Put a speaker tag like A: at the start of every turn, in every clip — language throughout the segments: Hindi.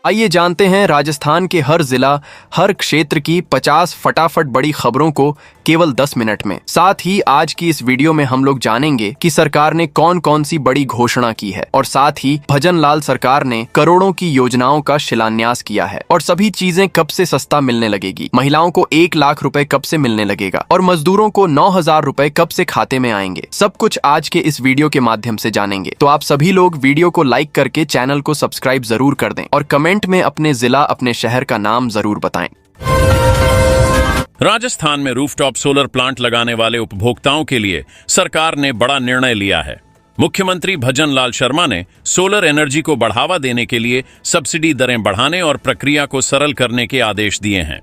A: आइए जानते हैं राजस्थान के हर जिला, हर क्षेत्र की 50 फटाफट बड़ी खबरों को केवल 10 मिनट में। साथ ही आज की इस वीडियो में हम लोग जानेंगे कि सरकार ने कौन कौन सी बड़ी घोषणा की है और साथ ही भजन लाल सरकार ने करोड़ों की योजनाओं का शिलान्यास किया है और सभी चीजें कब से सस्ता मिलने लगेगी, महिलाओं को 1 लाख रुपए कब से मिलने लगेगा और मजदूरों को 9,000 रुपए कब से खाते में आएंगे। सब कुछ आज के इस वीडियो के माध्यम से जानेंगे। तो आप सभी लोग वीडियो को लाइक करके चैनल को सब्सक्राइब जरूर कर दें और कमेंट में अपने जिला, अपने शहर का नाम जरूर बताएं।
B: राजस्थान में रूफटॉप सोलर प्लांट लगाने वाले उपभोक्ताओं के लिए सरकार ने बड़ा निर्णय लिया है। मुख्यमंत्री भजन लाल शर्मा ने सोलर एनर्जी को बढ़ावा देने के लिए सब्सिडी दरें बढ़ाने और प्रक्रिया को सरल करने के आदेश दिए हैं।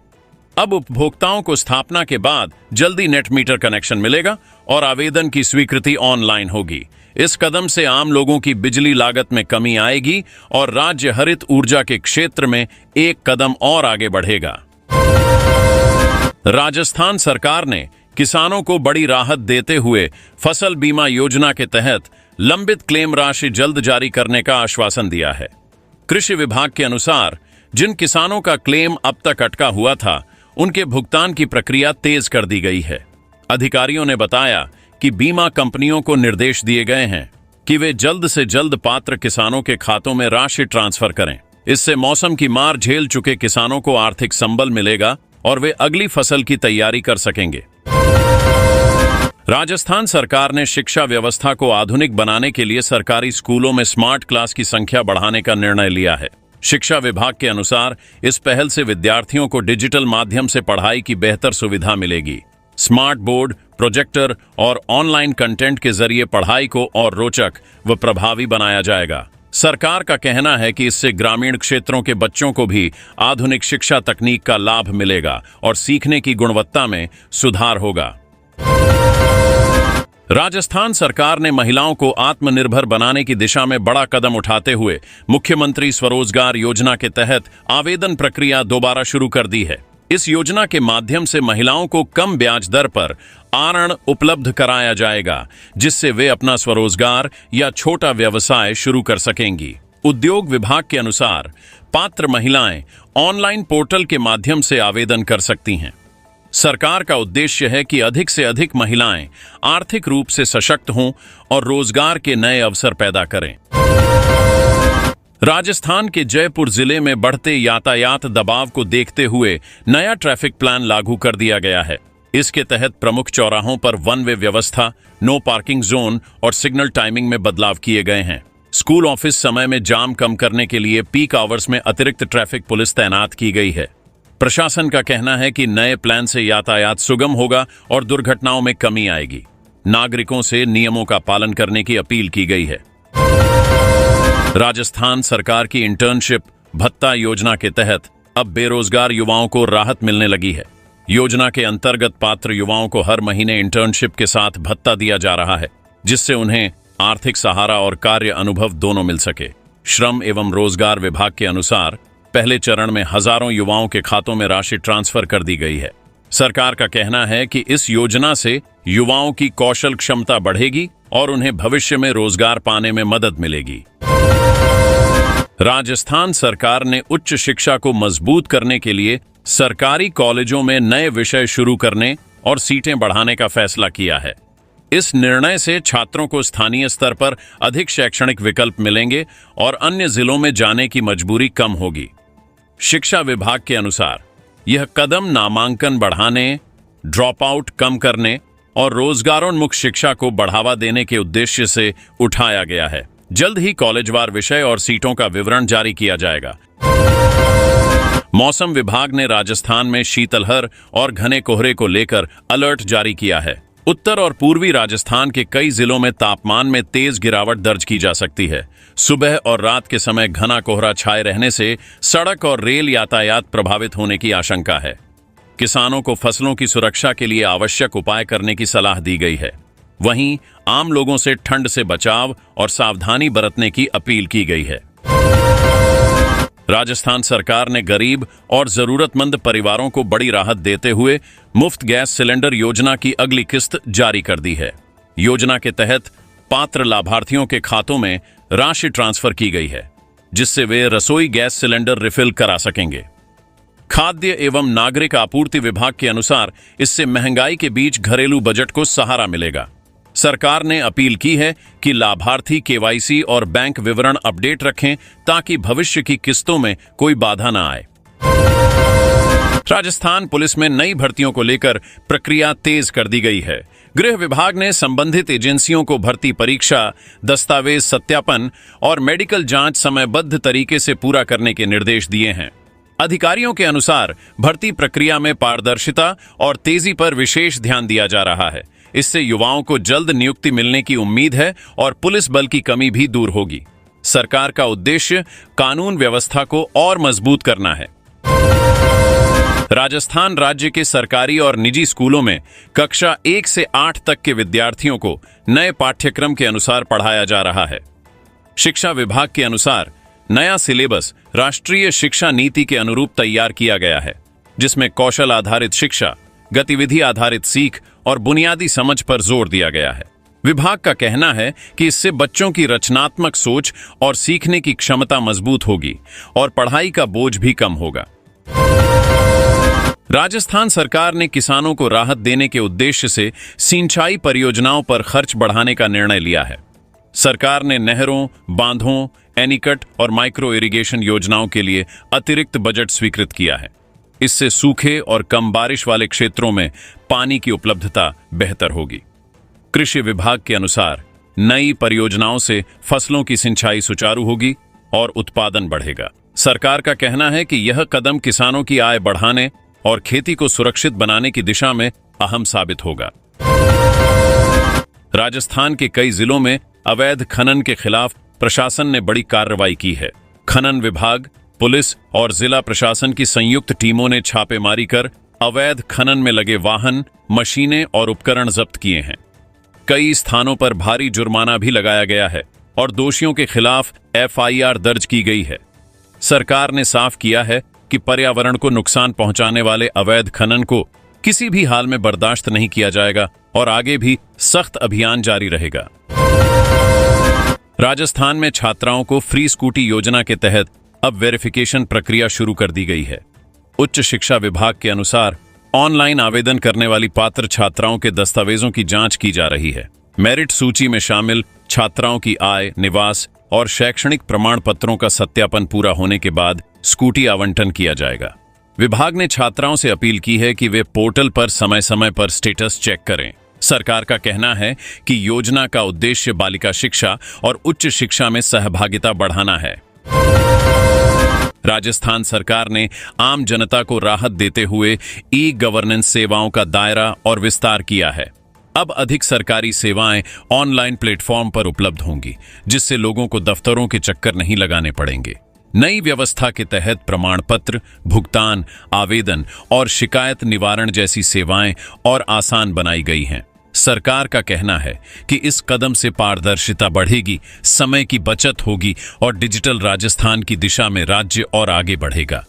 B: अब उपभोक्ताओं को स्थापना के बाद जल्दी नेट मीटर कनेक्शन मिलेगा और आवेदन की स्वीकृति ऑनलाइन होगी। इस कदम से आम लोगों की बिजली लागत में कमी आएगी और राज्य हरित ऊर्जा के क्षेत्र में एक कदम और आगे बढ़ेगा। राजस्थान सरकार ने किसानों को बड़ी राहत देते हुए फसल बीमा योजना के तहत लंबित क्लेम राशि जल्द जारी करने का आश्वासन दिया है। कृषि विभाग के अनुसार जिन किसानों का क्लेम अब तक अटका हुआ था, उनके भुगतान की प्रक्रिया तेज कर दी गई है। अधिकारियों ने बताया कि बीमा कंपनियों को निर्देश दिए गए हैं कि वे जल्द से जल्द पात्र किसानों के खातों में राशि ट्रांसफर करें। इससे मौसम की मार झेल चुके किसानों को आर्थिक संबल मिलेगा और वे अगली फसल की तैयारी कर सकेंगे। राजस्थान सरकार ने शिक्षा व्यवस्था को आधुनिक बनाने के लिए सरकारी स्कूलों में स्मार्ट क्लास की संख्या बढ़ाने का निर्णय लिया है। शिक्षा विभाग के अनुसार इस पहल से विद्यार्थियों को डिजिटल माध्यम से पढ़ाई की बेहतर सुविधा मिलेगी। स्मार्ट बोर्ड, प्रोजेक्टर और ऑनलाइन कंटेंट के जरिए पढ़ाई को और रोचक व प्रभावी बनाया जाएगा। सरकार का कहना है कि इससे ग्रामीण क्षेत्रों के बच्चों को भी आधुनिक शिक्षा तकनीक का लाभ मिलेगा और सीखने की गुणवत्ता में सुधार होगा। राजस्थान सरकार ने महिलाओं को आत्मनिर्भर बनाने की दिशा में बड़ा कदम उठाते हुए मुख्यमंत्री स्वरोजगार योजना के तहत आवेदन प्रक्रिया दोबारा शुरू कर दी है। इस योजना के माध्यम से महिलाओं को कम ब्याज दर पर ऋण उपलब्ध कराया जाएगा, जिससे वे अपना स्वरोजगार या छोटा व्यवसाय शुरू कर सकेंगी। उद्योग विभाग के अनुसार पात्र महिलाएं ऑनलाइन पोर्टल के माध्यम से आवेदन कर सकती हैं। सरकार का उद्देश्य है कि अधिक से अधिक महिलाएं आर्थिक रूप से सशक्त हों और रोजगार के नए अवसर पैदा करें। राजस्थान के जयपुर जिले में बढ़ते यातायात दबाव को देखते हुए नया ट्रैफिक प्लान लागू कर दिया गया है। इसके तहत प्रमुख चौराहों पर वन वे व्यवस्था, नो पार्किंग जोन और सिग्नल टाइमिंग में बदलाव किए गए हैं। स्कूल ऑफिस समय में जाम कम करने के लिए पीक आवर्स में अतिरिक्त ट्रैफिक पुलिस तैनात की गई है। प्रशासन का कहना है कि नए प्लान से यातायात सुगम होगा और दुर्घटनाओं में कमी आएगी। नागरिकों से नियमों का पालन करने की अपील की गई है। राजस्थान सरकार की इंटर्नशिप भत्ता योजना के तहत अब बेरोजगार युवाओं को राहत मिलने लगी है। योजना के अंतर्गत पात्र युवाओं को हर महीने इंटर्नशिप के साथ भत्ता दिया जा रहा है, जिससे उन्हें आर्थिक सहारा और कार्य अनुभव दोनों मिल सके। श्रम एवं रोजगार विभाग के अनुसार पहले चरण में हजारों युवाओं के खातों में राशि ट्रांसफर कर दी गई है। सरकार का कहना है कि इस योजना से युवाओं की कौशल क्षमता बढ़ेगी और उन्हें भविष्य में रोजगार पाने में मदद मिलेगी। राजस्थान सरकार ने उच्च शिक्षा को मजबूत करने के लिए सरकारी कॉलेजों में नए विषय शुरू करने और सीटें बढ़ाने का फैसला किया है। इस निर्णय से छात्रों को स्थानीय स्तर पर अधिक शैक्षणिक विकल्प मिलेंगे और अन्य जिलों में जाने की मजबूरी कम होगी। शिक्षा विभाग के अनुसार यह कदम नामांकन बढ़ाने, ड्रॉप आउट कम करने और रोजगारोन्मुख शिक्षा को बढ़ावा देने के उद्देश्य से उठाया गया है। जल्द ही कॉलेजवार विषय और सीटों का विवरण जारी किया जाएगा। मौसम विभाग ने राजस्थान में शीतलहर और घने कोहरे को लेकर अलर्ट जारी किया है। उत्तर और पूर्वी राजस्थान के कई जिलों में तापमान में तेज गिरावट दर्ज की जा सकती है। सुबह और रात के समय घना कोहरा छाए रहने से सड़क और रेल यातायात प्रभावित होने की आशंका है। किसानों को फसलों की सुरक्षा के लिए आवश्यक उपाय करने की सलाह दी गई है। वहीं आम लोगों से ठंड से बचाव और सावधानी बरतने की अपील की गई है। राजस्थान सरकार ने गरीब और जरूरतमंद परिवारों को बड़ी राहत देते हुए मुफ्त गैस सिलेंडर योजना की अगली किस्त जारी कर दी है। योजना के तहत पात्र लाभार्थियों के खातों में राशि ट्रांसफर की गई है। जिससे वे रसोई गैस सिलेंडर रिफिल करा सकेंगे। खाद्य एवं नागरिक आपूर्ति विभाग के अनुसार इससे महंगाई के बीच घरेलू बजट को सहारा मिलेगा। सरकार ने अपील की है कि लाभार्थी केवाईसी और बैंक विवरण अपडेट रखें ताकि भविष्य की किस्तों में कोई बाधा न आए। राजस्थान पुलिस में नई भर्तियों को लेकर प्रक्रिया तेज कर दी गई है। गृह विभाग ने संबंधित एजेंसियों को भर्ती परीक्षा, दस्तावेज सत्यापन और मेडिकल जांच समयबद्ध तरीके से पूरा करने के निर्देश दिए हैं। अधिकारियों के अनुसार भर्ती प्रक्रिया में पारदर्शिता और तेजी पर विशेष ध्यान दिया जा रहा है। इससे युवाओं को जल्द नियुक्ति मिलने की उम्मीद है और पुलिस बल की कमी भी दूर होगी। सरकार का उद्देश्य कानून व्यवस्था को और मजबूत करना है। राजस्थान राज्य के सरकारी और निजी स्कूलों में कक्षा 1 से 8 तक के विद्यार्थियों को नए पाठ्यक्रम के अनुसार पढ़ाया जा रहा है। शिक्षा विभाग के अनुसार नया सिलेबस राष्ट्रीय शिक्षा नीति के अनुरूप तैयार किया गया है, जिसमें कौशल आधारित शिक्षा, गतिविधि आधारित सीख और बुनियादी समझ पर जोर दिया गया है। विभाग का कहना है कि इससे बच्चों की रचनात्मक सोच और सीखने की क्षमता मजबूत होगी और पढ़ाई का बोझ भी कम होगा। राजस्थान सरकार ने किसानों को राहत देने के उद्देश्य से सिंचाई परियोजनाओं पर खर्च बढ़ाने का निर्णय लिया है। सरकार ने नहरों, बांधों, एनीकट और माइक्रो इरिगेशन योजनाओं के लिए अतिरिक्त बजट स्वीकृत किया है। इससे सूखे और कम बारिश वाले क्षेत्रों में पानी की उपलब्धता बेहतर होगी। कृषि विभाग के अनुसार नई परियोजनाओं से फसलों की सिंचाई सुचारू होगी और उत्पादन बढ़ेगा। सरकार का कहना है कि यह कदम किसानों की आय बढ़ाने और खेती को सुरक्षित बनाने की दिशा में अहम साबित होगा। राजस्थान के कई जिलों में अवैध खनन के खिलाफ प्रशासन ने बड़ी कार्रवाई की है। खनन विभाग, पुलिस और जिला प्रशासन की संयुक्त टीमों ने छापेमारी कर अवैध खनन में लगे वाहन, मशीनें और उपकरण जब्त किए हैं। कई स्थानों पर भारी जुर्माना भी लगाया गया है और दोषियों के खिलाफ FIR दर्ज की गई है। सरकार ने साफ किया है कि पर्यावरण को नुकसान पहुंचाने वाले अवैध खनन को किसी भी हाल में बर्दाश्त नहीं किया जाएगा और आगे भी सख्त अभियान जारी रहेगा। राजस्थान में छात्राओं को फ्री स्कूटी योजना के तहत अब वेरिफिकेशन प्रक्रिया शुरू कर दी गई है। उच्च शिक्षा विभाग के अनुसार ऑनलाइन आवेदन करने वाली पात्र छात्राओं के दस्तावेजों की जांच की जा रही है। मेरिट सूची में शामिल छात्राओं की आय, निवास और शैक्षणिक प्रमाण पत्रों का सत्यापन पूरा होने के बाद स्कूटी आवंटन किया जाएगा। विभाग ने छात्राओं से अपील की है कि वे पोर्टल पर समय समय पर स्टेटस चेक करें। सरकार का कहना है कि योजना का उद्देश्य बालिका शिक्षा और उच्च शिक्षा में सहभागिता बढ़ाना है। राजस्थान सरकार ने आम जनता को राहत देते हुए ई-गवर्नेंस सेवाओं का दायरा और विस्तार किया है। अब अधिक सरकारी सेवाएं ऑनलाइन प्लेटफॉर्म पर उपलब्ध होंगी, जिससे लोगों को दफ्तरों के चक्कर नहीं लगाने पड़ेंगे। नई व्यवस्था के तहत प्रमाण पत्र, भुगतान, आवेदन और शिकायत निवारण जैसी सेवाएं और आसान बनाई गई हैं। सरकार का कहना है कि इस कदम से पारदर्शिता बढ़ेगी, समय की बचत होगी और डिजिटल राजस्थान की दिशा में राज्य और आगे बढ़ेगा।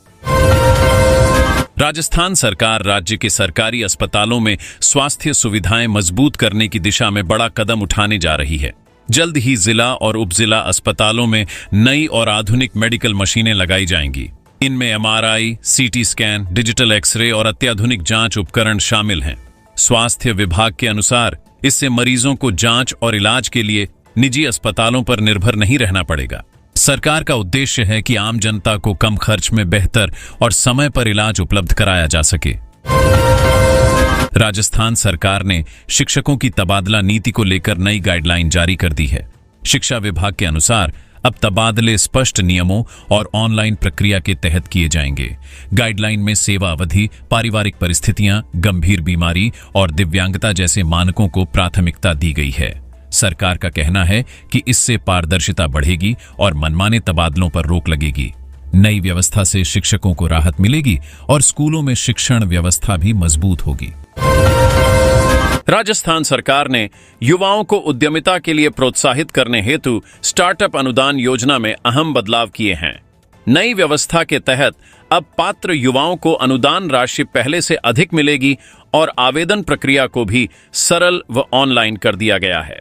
B: राजस्थान सरकार राज्य के सरकारी अस्पतालों में स्वास्थ्य सुविधाएं मजबूत करने की दिशा में बड़ा कदम उठाने जा रही है। जल्द ही जिला और उपजिला अस्पतालों में नई और आधुनिक मेडिकल मशीनें लगाई जाएंगी। इनमें MRI, CT scan, digital x-ray और अत्याधुनिक जांच उपकरण शामिल हैं। स्वास्थ्य विभाग के अनुसार इससे मरीजों को जांच और इलाज के लिए निजी अस्पतालों पर निर्भर नहीं रहना पड़ेगा। सरकार का उद्देश्य है कि आम जनता को कम खर्च में बेहतर और समय पर इलाज उपलब्ध कराया जा सके। राजस्थान सरकार ने शिक्षकों की तबादला नीति को लेकर नई गाइडलाइन जारी कर दी है। शिक्षा विभाग के अनुसार अब तबादले स्पष्ट नियमों और ऑनलाइन प्रक्रिया के तहत किए जाएंगे। गाइडलाइन में सेवा अवधि, पारिवारिक परिस्थितियां, गंभीर बीमारी और दिव्यांगता जैसे मानकों को प्राथमिकता दी गई है। सरकार का कहना है कि इससे पारदर्शिता बढ़ेगी और मनमाने तबादलों पर रोक लगेगी। नई व्यवस्था से शिक्षकों को राहत मिलेगी और स्कूलों में शिक्षण व्यवस्था भी मजबूत होगी। राजस्थान सरकार ने युवाओं को उद्यमिता के लिए प्रोत्साहित करने हेतु स्टार्टअप अनुदान योजना में अहम बदलाव किए हैं। नई व्यवस्था के तहत अब पात्र युवाओं को अनुदान राशि पहले से अधिक मिलेगी और आवेदन प्रक्रिया को भी सरल व ऑनलाइन कर दिया गया है।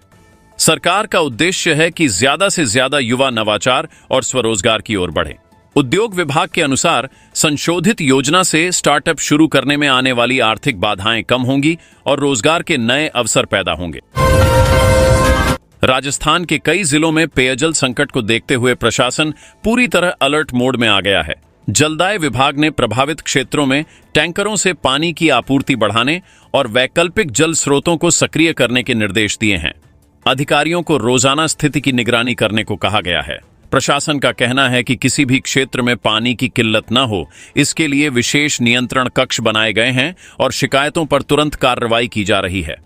B: सरकार का उद्देश्य है कि ज्यादा से ज्यादा युवा नवाचार और स्वरोजगार की ओर बढ़े। उद्योग विभाग के अनुसार संशोधित योजना से स्टार्टअप शुरू करने में आने वाली आर्थिक बाधाएं कम होंगी और रोजगार के नए अवसर पैदा होंगे। राजस्थान के कई जिलों में पेयजल संकट को देखते हुए प्रशासन पूरी तरह अलर्ट मोड में आ गया है। जलदाय विभाग ने प्रभावित क्षेत्रों में टैंकरों से पानी की आपूर्ति बढ़ाने और वैकल्पिक जल स्रोतों को सक्रिय करने के निर्देश दिए हैं। अधिकारियों को रोजाना स्थिति की निगरानी करने को कहा गया है। प्रशासन का कहना है कि किसी भी क्षेत्र में पानी की किल्लत न हो, इसके लिए विशेष नियंत्रण कक्ष बनाए गए हैं और शिकायतों पर तुरंत कार्रवाई की जा रही है।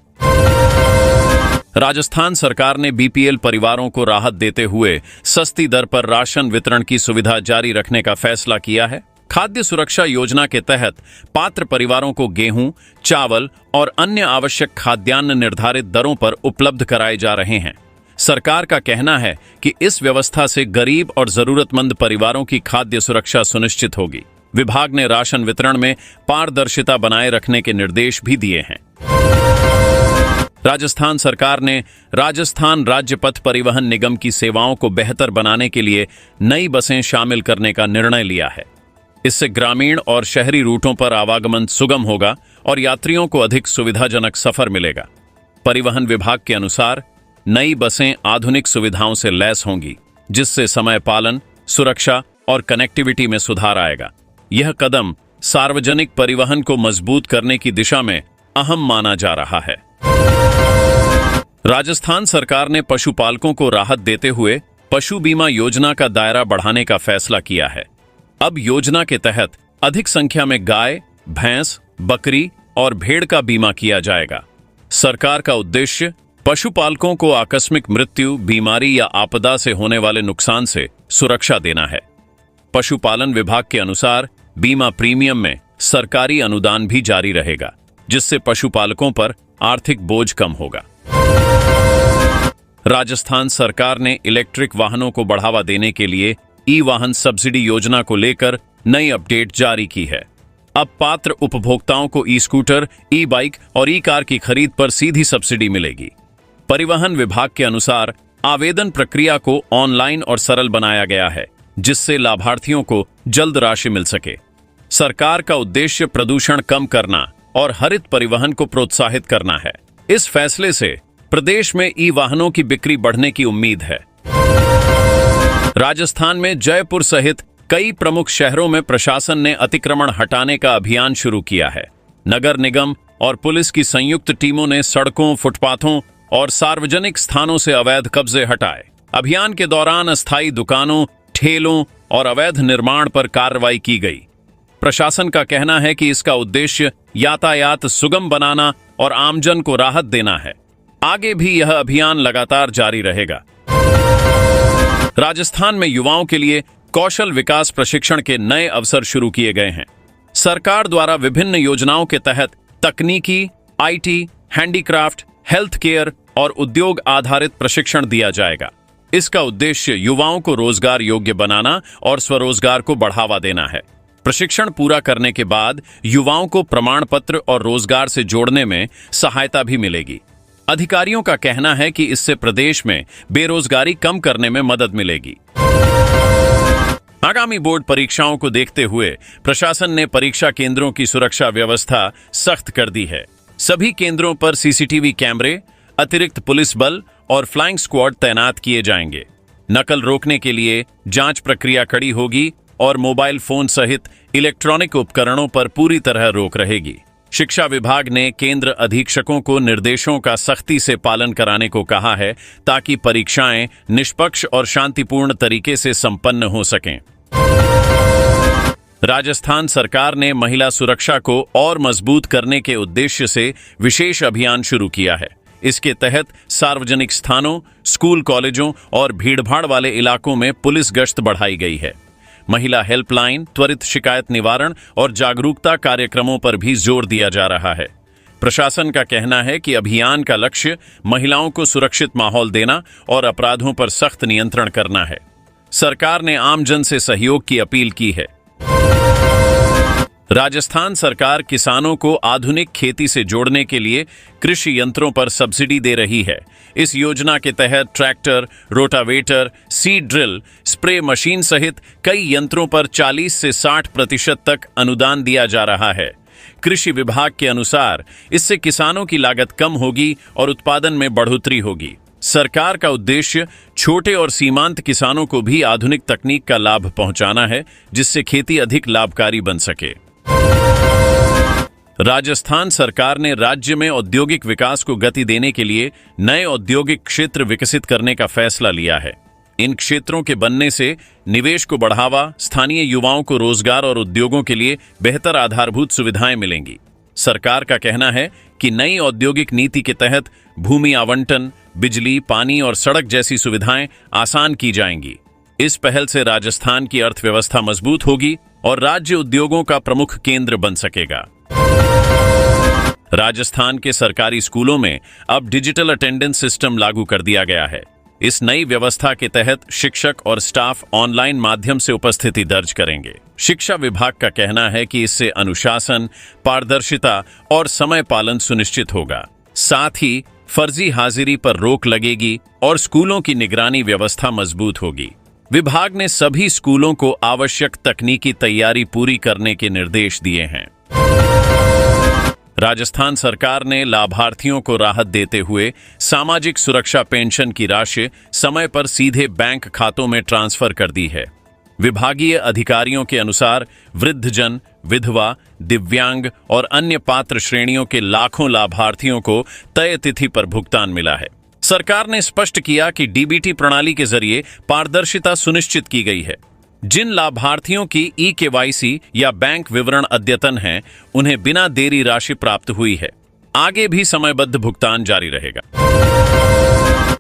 B: राजस्थान सरकार ने बीपीएल परिवारों को राहत देते हुए सस्ती दर पर राशन वितरण की सुविधा जारी रखने का फैसला किया है। खाद्य सुरक्षा योजना के तहत पात्र परिवारों को गेहूं, चावल और अन्य आवश्यक खाद्यान्न निर्धारित दरों पर उपलब्ध कराए जा रहे हैं। सरकार का कहना है कि इस व्यवस्था से गरीब और जरूरतमंद परिवारों की खाद्य सुरक्षा सुनिश्चित होगी। विभाग ने राशन वितरण में पारदर्शिता बनाए रखने के निर्देश भी दिए हैं। राजस्थान सरकार ने राजस्थान राज्य पथ परिवहन निगम की सेवाओं को बेहतर बनाने के लिए नई बसें शामिल करने का निर्णय लिया है। इससे ग्रामीण और शहरी रूटों पर आवागमन सुगम होगा और यात्रियों को अधिक सुविधाजनक सफर मिलेगा। परिवहन विभाग के अनुसार नई बसें आधुनिक सुविधाओं से लैस होंगी, जिससे समय पालन, सुरक्षा और कनेक्टिविटी में सुधार आएगा। यह कदम सार्वजनिक परिवहन को मजबूत करने की दिशा में अहम माना जा रहा है। राजस्थान सरकार ने पशुपालकों को राहत देते हुए पशु बीमा योजना का दायरा बढ़ाने का फैसला किया है। अब योजना के तहत अधिक संख्या में गाय, भैंस, बकरी और भेड़ का बीमा किया जाएगा। सरकार का उद्देश्य पशुपालकों को आकस्मिक मृत्यु, बीमारी या आपदा से होने वाले नुकसान से सुरक्षा देना है। पशुपालन विभाग के अनुसार बीमा प्रीमियम में सरकारी अनुदान भी जारी रहेगा, जिससे पशुपालकों पर आर्थिक बोझ कम होगा। राजस्थान सरकार ने इलेक्ट्रिक वाहनों को बढ़ावा देने के लिए ई वाहन सब्सिडी योजना को लेकर नई अपडेट जारी की है। अब पात्र उपभोक्ताओं को ई स्कूटर, ई बाइक और ई कार की खरीद पर सीधी सब्सिडी मिलेगी। परिवहन विभाग के अनुसार आवेदन प्रक्रिया को ऑनलाइन और सरल बनाया गया है, जिससे लाभार्थियों को जल्द राशि मिल सके। सरकार का उद्देश्य प्रदूषण कम करना और हरित परिवहन को प्रोत्साहित करना है। इस फैसले से प्रदेश में ई वाहनों की बिक्री बढ़ने की उम्मीद है। राजस्थान में जयपुर सहित कई प्रमुख शहरों में प्रशासन ने अतिक्रमण हटाने का अभियान शुरू किया है। नगर निगम और पुलिस की संयुक्त टीमों ने सड़कों, फुटपाथों और सार्वजनिक स्थानों से अवैध कब्जे हटाए। अभियान के दौरान अस्थायी दुकानों, ठेलों और अवैध निर्माण पर कार्रवाई की गई। प्रशासन का कहना है कि इसका उद्देश्य यातायात सुगम बनाना और आमजन को राहत देना है। आगे भी यह अभियान लगातार जारी रहेगा। राजस्थान में युवाओं के लिए कौशल विकास प्रशिक्षण के नए अवसर शुरू किए गए हैं। सरकार द्वारा विभिन्न योजनाओं के तहत तकनीकी, आईटी, हैंडीक्राफ्ट, हेल्थ केयर और उद्योग आधारित प्रशिक्षण दिया जाएगा। इसका उद्देश्य युवाओं को रोजगार योग्य बनाना और स्वरोजगार को बढ़ावा देना है। प्रशिक्षण पूरा करने के बाद युवाओं को प्रमाण पत्र और रोजगार से जोड़ने में सहायता भी मिलेगी। अधिकारियों का कहना है कि इससे प्रदेश में बेरोजगारी कम करने में मदद मिलेगी। आगामी बोर्ड परीक्षाओं को देखते हुए प्रशासन ने परीक्षा केंद्रों की सुरक्षा व्यवस्था सख्त कर दी है। सभी केंद्रों पर सीसीटीवी कैमरे, अतिरिक्त पुलिस बल और फ्लाइंग स्क्वाड तैनात किए जाएंगे। नकल रोकने के लिए जांच प्रक्रिया कड़ी होगी और मोबाइल फोन सहित इलेक्ट्रॉनिक उपकरणों पर पूरी तरह रोक रहेगी। शिक्षा विभाग ने केंद्र अधीक्षकों को निर्देशों का सख्ती से पालन कराने को कहा है, ताकि परीक्षाएं निष्पक्ष और शांतिपूर्ण तरीके से संपन्न हो सकें। राजस्थान सरकार ने महिला सुरक्षा को और मजबूत करने के उद्देश्य से विशेष अभियान शुरू किया है। इसके तहत सार्वजनिक स्थानों, स्कूल, कॉलेजों और भीड़भाड़ वाले इलाकों में पुलिस गश्त बढ़ाई गई है। महिला हेल्पलाइन, त्वरित शिकायत निवारण और जागरूकता कार्यक्रमों पर भी जोर दिया जा रहा है। प्रशासन का कहना है कि अभियान का लक्ष्य महिलाओं को सुरक्षित माहौल देना और अपराधों पर सख्त नियंत्रण करना है। सरकार ने आमजन से सहयोग की अपील की है। राजस्थान सरकार किसानों को आधुनिक खेती से जोड़ने के लिए कृषि यंत्रों पर सब्सिडी दे रही है। इस योजना के तहत tractor, rotavator, seed drill, spray machine सहित कई यंत्रों पर 40 से 60% तक अनुदान दिया जा रहा है। कृषि विभाग के अनुसार इससे किसानों की लागत कम होगी और उत्पादन में बढ़ोतरी होगी। सरकार का उद्देश्य छोटे और सीमांत किसानों को भी आधुनिक तकनीक का लाभ पहुंचाना है, जिससे खेती अधिक लाभकारी बन सके। राजस्थान सरकार ने राज्य में औद्योगिक विकास को गति देने के लिए नए औद्योगिक क्षेत्र विकसित करने का फैसला लिया है। इन क्षेत्रों के बनने से निवेश को बढ़ावा, स्थानीय युवाओं को रोजगार और उद्योगों के लिए बेहतर आधारभूत सुविधाएं मिलेंगी। सरकार का कहना है कि नई औद्योगिक नीति के तहत भूमि आवंटन, बिजली, पानी और सड़क जैसी सुविधाएं आसान की जाएंगी। इस पहल से राजस्थान की अर्थव्यवस्था मजबूत होगी और राज्य उद्योगों का प्रमुख केंद्र बन सकेगा। राजस्थान के सरकारी स्कूलों में अब डिजिटल अटेंडेंस सिस्टम लागू कर दिया गया है। इस नई व्यवस्था के तहत शिक्षक और स्टाफ ऑनलाइन माध्यम से उपस्थिति दर्ज करेंगे। शिक्षा विभाग का कहना है कि इससे अनुशासन, पारदर्शिता और समय पालन सुनिश्चित होगा। साथ ही फर्जी हाजिरी पर रोक लगेगी और स्कूलों की निगरानी व्यवस्था मजबूत होगी। विभाग ने सभी स्कूलों को आवश्यक तकनीकी तैयारी पूरी करने के निर्देश दिए हैं। राजस्थान सरकार ने लाभार्थियों को राहत देते हुए सामाजिक सुरक्षा पेंशन की राशि समय पर सीधे बैंक खातों में ट्रांसफर कर दी है। विभागीय अधिकारियों के अनुसार वृद्धजन, विधवा, दिव्यांग और अन्य पात्र श्रेणियों के लाखों लाभार्थियों को तय तिथि पर भुगतान मिला है। सरकार ने स्पष्ट किया कि डीबीटी प्रणाली के जरिए पारदर्शिता सुनिश्चित की गई है। जिन लाभार्थियों की ई-केवाईसी या बैंक विवरण अद्यतन हैं, उन्हें बिना देरी राशि प्राप्त हुई है। आगे भी समयबद्ध भुगतान जारी रहेगा।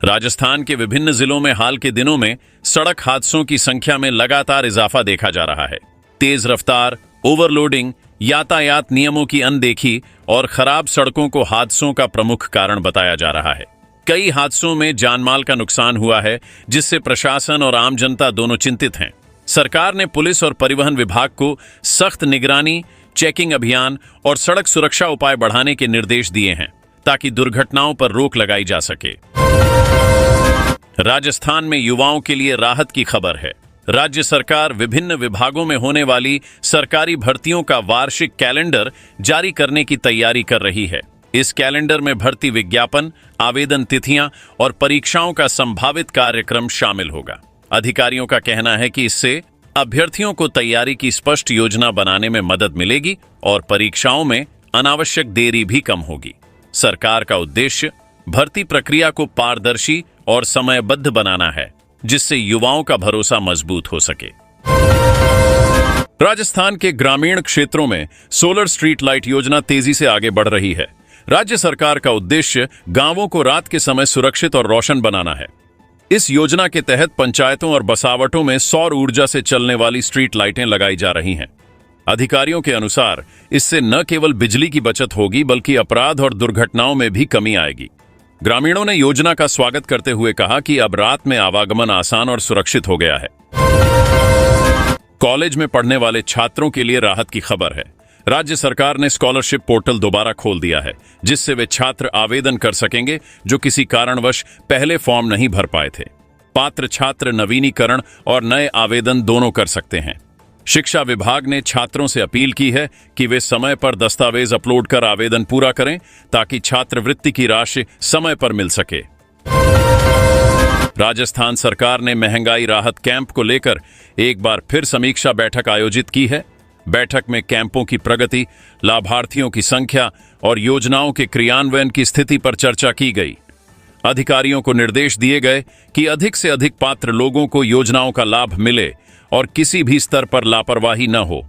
B: राजस्थान के विभिन्न जिलों में हाल के दिनों में सड़क हादसों की संख्या में लगातार इजाफा देखा जा रहा है। तेज रफ्तार, ओवरलोडिंग, यातायात नियमों की अनदेखी और खराब सड़कों को हादसों का प्रमुख कारण बताया जा रहा है। कई हादसों में जानमाल का नुकसान हुआ है, जिससे प्रशासन और आम जनता दोनों चिंतित हैं। सरकार ने पुलिस और परिवहन विभाग को सख्त निगरानी, चेकिंग अभियान और सड़क सुरक्षा उपाय बढ़ाने के निर्देश दिए हैं, ताकि दुर्घटनाओं पर रोक लगाई जा सके। राजस्थान में युवाओं के लिए राहत की खबर है। राज्य सरकार विभिन्न विभागों में होने वाली सरकारी भर्तियों का वार्षिक कैलेंडर जारी करने की तैयारी कर रही है। इस कैलेंडर में भर्ती विज्ञापन, आवेदन तिथियां और परीक्षाओं का संभावित कार्यक्रम शामिल होगा। अधिकारियों का कहना है कि इससे अभ्यर्थियों को तैयारी की स्पष्ट योजना बनाने में मदद मिलेगी और परीक्षाओं में अनावश्यक देरी भी कम होगी। सरकार का उद्देश्य भर्ती प्रक्रिया को पारदर्शी और समयबद्ध बनाना है, जिससे युवाओं का भरोसा मजबूत हो सके। राजस्थान के ग्रामीण क्षेत्रों में सोलर स्ट्रीट लाइट योजना तेजी से आगे बढ़ रही है। राज्य सरकार का उद्देश्य गांवों को रात के समय सुरक्षित और रोशन बनाना है। इस योजना के तहत पंचायतों और बसावटों में सौर ऊर्जा से चलने वाली स्ट्रीट लाइटें लगाई जा रही हैं। अधिकारियों के अनुसार इससे न केवल बिजली की बचत होगी, बल्कि अपराध और दुर्घटनाओं में भी कमी आएगी। ग्रामीणों ने योजना का स्वागत करते हुए कहा कि अब रात में आवागमन आसान और सुरक्षित हो गया है। कॉलेज में पढ़ने वाले छात्रों के लिए राहत की खबर है। राज्य सरकार ने स्कॉलरशिप पोर्टल दोबारा खोल दिया है, जिससे वे छात्र आवेदन कर सकेंगे जो किसी कारणवश पहले फॉर्म नहीं भर पाए थे। पात्र छात्र नवीनीकरण और नए आवेदन दोनों कर सकते हैं। शिक्षा विभाग ने छात्रों से अपील की है कि वे समय पर दस्तावेज अपलोड कर आवेदन पूरा करें, ताकि छात्रवृत्ति की राशि समय पर मिल सके। राजस्थान सरकार ने महंगाई राहत कैंप को लेकर एक बार फिर समीक्षा बैठक आयोजित की है। बैठक में कैंपों की प्रगति, लाभार्थियों की संख्या और योजनाओं के क्रियान्वयन की स्थिति पर चर्चा की गई। अधिकारियों को निर्देश दिए गए कि अधिक से अधिक पात्र लोगों को योजनाओं का लाभ मिले और किसी भी स्तर पर लापरवाही न हो।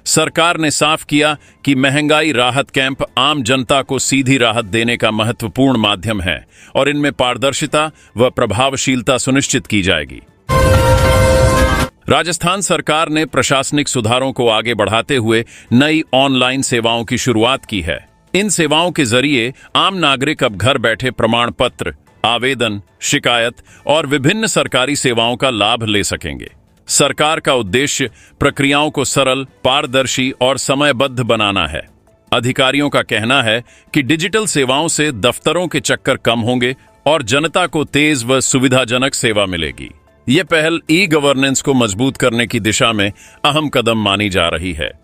B: सरकार ने साफ किया कि महंगाई राहत कैंप आम जनता को सीधी राहत देने का महत्वपूर्ण माध्यम है और इनमें पारदर्शिता व प्रभावशीलता सुनिश्चित की जाएगी। राजस्थान सरकार ने प्रशासनिक सुधारों को आगे बढ़ाते हुए नई ऑनलाइन सेवाओं की शुरुआत की है। इन सेवाओं के जरिए आम नागरिक अब घर बैठे प्रमाण पत्र, आवेदन, शिकायत और विभिन्न सरकारी सेवाओं का लाभ ले सकेंगे। सरकार का उद्देश्य प्रक्रियाओं को सरल, पारदर्शी और समयबद्ध बनाना है। अधिकारियों का कहना है कि डिजिटल सेवाओं से दफ्तरों के चक्कर कम होंगे और जनता को तेज व सुविधाजनक सेवा मिलेगी। यह पहल ई गवर्नेंस को मजबूत करने की दिशा में अहम कदम मानी जा रही है।